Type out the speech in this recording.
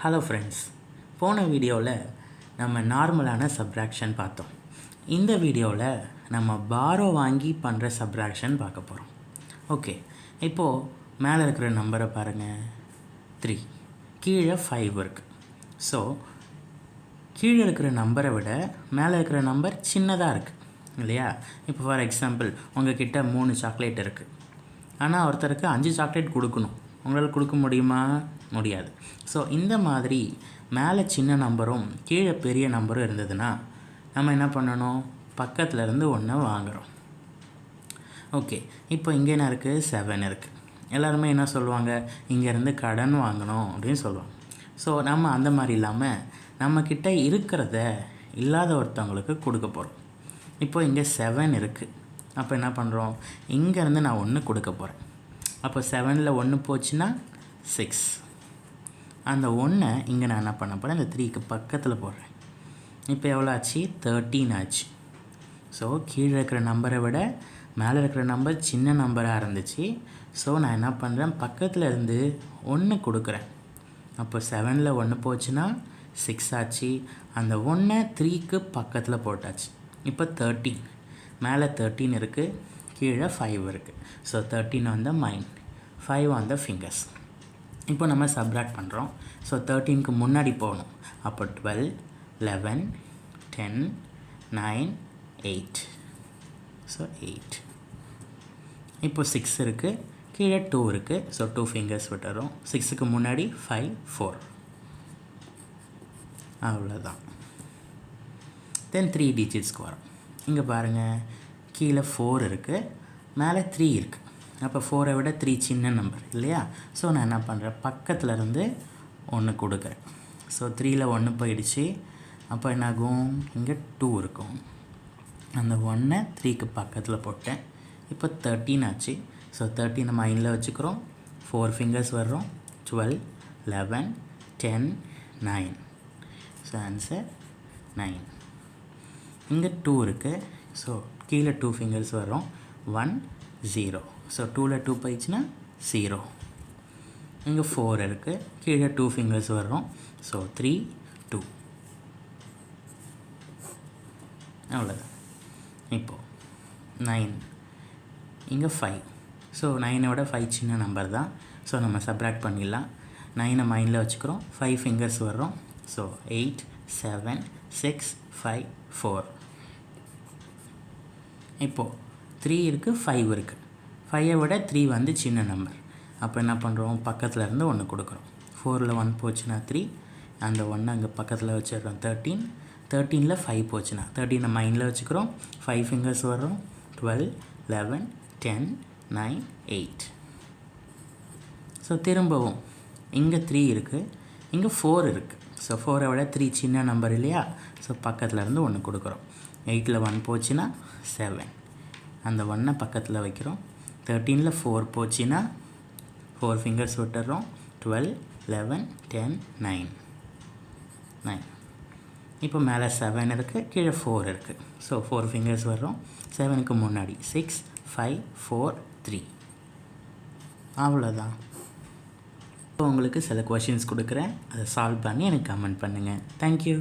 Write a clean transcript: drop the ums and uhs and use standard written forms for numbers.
Hello friends, போன வீடியோவில் நம்ம நார்மலான சப்ராக்ஷன் பார்த்தோம். இந்த வீடியோவில் நம்ம பாரோ வாங்கி பண்ணுற சப்ராக்ஷன் பார்க்க போகிறோம். ஓகே, இப்போது மேலே இருக்கிற நம்பரை பாருங்கள், 3, கீழே 5 இருக்குது. ஸோ கீழே இருக்கிற நம்பரை விட மேலே இருக்கிற நம்பர் சின்னதாக இருக்குது இல்லையா? இப்போ ஃபார் எக்ஸாம்பிள் உங்கள்கிட்ட 3 சாக்லேட் இருக்குது, ஆனால் ஒருத்தருக்கு 5 சாக்லேட் கொடுக்கணும். உங்களால் கொடுக்க முடியுமா? முடியாது. ஸோ இந்த மாதிரி மேலே சின்ன நம்பரும் கீழே பெரிய நம்பரும் இருந்ததுன்னா நம்ம என்ன பண்ணணும்? பக்கத்தில் இருந்து ஒன்று வாங்குகிறோம். ஓகே, இப்போ இங்கே என்ன இருக்குது? 7 இருக்குது. எல்லாருமே என்ன சொல்லுவாங்க? இங்கேருந்து கடன் வாங்கணும் அப்படின்னு சொல்லுவாங்க. ஸோ நம்ம அந்த மாதிரி இல்லாமல் நம்மக்கிட்ட இருக்கிறத இல்லாத ஒருத்தவங்களுக்கு கொடுக்க போகிறோம். இப்போ இங்கே 7 இருக்குது. அப்போ என்ன பண்ணுறோம்? இங்கேருந்து நான் 1 கொடுக்க போகிறேன். அப்போ 7ல் 1 போச்சுன்னா 6. அந்த 1 இங்கே நான் என்ன பண்ண போகிறேன்? இந்த 3க்கு பக்கத்தில் போடுறேன். இப்போ எவ்வளோ ஆச்சு? 13 ஆச்சு. ஸோ கீழே இருக்கிற நம்பரை விட மேலே இருக்கிற நம்பர் சின்ன நம்பராக இருந்துச்சு. ஸோ நான் என்ன பண்ணுறேன்? பக்கத்தில் இருந்து 1 கொடுக்குறேன். அப்போ 7ல் 1 போச்சுன்னா 6 ஆச்சு. அந்த 1 3க்கு பக்கத்தில் போட்டாச்சு. இப்போ 13, மேலே 13 இருக்குது, கீழே 5 இருக்குது. So 13 on the mind, 5 on the fingers. இப்போ நம்ம சப்ராக்ட் பண்ணுறோம். ஸோ 13க்கு முன்னாடி போகணும். அப்போ 12, 11, 10, 9, 8. ஸோ 8. இப்போ 6 இருக்குது, கீழே 2 இருக்குது. ஸோ 2 ஃபிங்கர்ஸ் விட்டுறோம். 6க்கு முன்னாடி 5, 4. அவ்வளோதான். தென் 3 டிஜிட்ஸ்க்கு வரும். இங்கே பாருங்கள், கீழே 4 இருக்குது, மேலே 3 இருக்குது. அப்போ 4ஐ விட 3 சின்ன நம்பர் இல்லையா? ஸோ நான் என்ன பண்ணுறேன்? பக்கத்தில் இருந்து 1 கொடுக்குறேன். ஸோ 3ல் 1 போயிடுச்சு. அப்போ என்னாகும்? இங்கே 2 இருக்கும். அந்த 1 3க்கு பக்கத்தில் போட்டேன். இப்போ 13 ஆச்சு. ஸோ 13 மைண்டில் வச்சுக்கிறோம். 4 ஃபிங்கர்ஸ் வர்றோம். 12, 11, 10, 9. So answer 9. இங்கே 2 இருக்குது. ஸோ கீழே 2 ஃபிங்கர்ஸ் வரும். 1, 0. ஸோ 2ல் 2 போயிடுச்சுன்னா 0. இங்கே 4 இருக்குது, கீழே 2 ஃபிங்கர்ஸ் வரும். ஸோ 3, 2. அவ்வளோதான். இப்போது 9, இங்கே 5. ஸோ 9ஓட 5 சின்ன நம்பர் தான். ஸோ நம்ம சப்ராக்ட் பண்ணிடலாம். 9 மைண்டில் வச்சுக்கிறோம். 5 ஃபிங்கர்ஸ் வரும். ஸோ 8, 7, 6, 5, 4. இப்போது 3 இருக்குது, 5 இருக்குது. 5ஐ விட 3 வந்து சின்ன நம்பர். அப்போ என்ன பண்ணுறோம்? பக்கத்தில் இருந்து 1 கொடுக்குறோம். 4ல் 1 போச்சுன்னா 3. அந்த 1 அங்கே பக்கத்தில் வச்சிடுறோம். 13. 13ல் 5 போச்சுன்னா 13 மைண்டில் வச்சுக்கிறோம். 5 ஃபிங்கர்ஸ் வரும். 12, 11, 10, 9, 8. ஸோ திரும்பவும் இங்கே 3 இருக்குது, இங்கே 4 இருக்குது. ஸோ 4ஐ விட 3 சின்ன நம்பர் இல்லையா? ஸோ பக்கத்தில் இருந்து 1 கொடுக்குறோம். 8ல் 1 போச்சுன்னா 7. அந்த 1 பக்கத்தில் வைக்கிறோம். 13ல் 4 போச்சுன்னா 4 ஃபிங்கர்ஸ் விட்டுறோம். 12, 11, 10, 9. இப்போ மேலே 7 இருக்குது, கீழே 4 இருக்குது. ஸோ 4 ஃபிங்கர்ஸ் வர்றோம். 7க்கு முன்னாடி 6, 5, 4, 3. அவ்வளோதான். இப்போ உங்களுக்கு சில கொஷின்ஸ் கொடுக்குறேன், அதை சால்வ் பண்ணி எனக்கு கமெண்ட் பண்ணுங்கள். தேங்க்யூ.